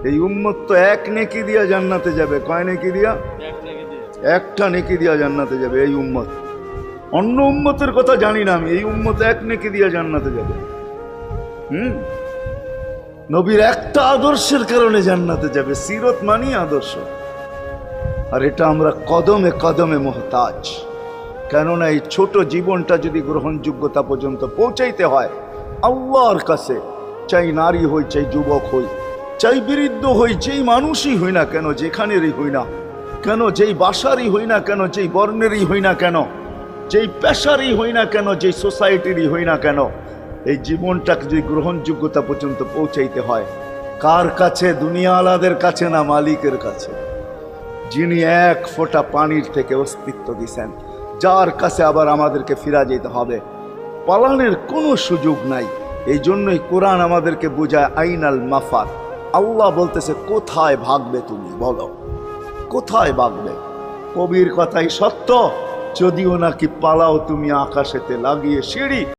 এই উম্মত তো এক নেকি দিয়া জান্নাতে যাবে। কয় নেকি দিয়া? একটা নেকি দিয়া জান্নাতে যাবে এই উম্মত। অন্য উম্মতের কথা জানি না আমি, এই উম্মত এক নেকি দিয়া জান্নাতে যাবে। নবীর একটা আদর্শের কারণে জান্নাতে যাবে। সিরত মানি আদর্শ, আর এটা আমরা কদমে কদমে মুহতাজ। কেননা এই ছোট জীবনটা যদি গ্রহণযোগ্যতা পর্যন্ত পৌঁছাইতে হয় আল্লাহর কাছে, চাই নারী হই, চাই যুবক হই, চাই বৃদ্ধ হই, যেই মানুষই হই না কেন, যেখানেরই হই না কেন, যেই বাসারই হই না কেন, যেই বর্ণেরই হই না কেন, যেই পেশারই হই না কেন, যেই সোসাইটিরই হই না কেন, এই জীবনটাকে যদি গ্রহণযোগ্যতা পর্যন্ত পৌঁছাইতে হয় কার কাছে? দুনিয়াওয়ালাদের কাছে না, মালিকের কাছে, যিনি এক ফোঁটা পানির থেকে অস্তিত্ব দিছেন, যার কাছে আবার আমাদেরকে ফিরা যেতে হবে। পালানের কোনো সুযোগ নাই। এই জন্যই কোরআন আমাদেরকে বোঝায় আইনাল মাফার। আল্লাহ বলতেছে কোথায় ভাগবে তুমি, বলো কোথায় ভাগবে? কবির কথাই সত্য, যদিও নাকি পালাও তুমি আকাশেতে লাগিয়ে সিঁড়ি।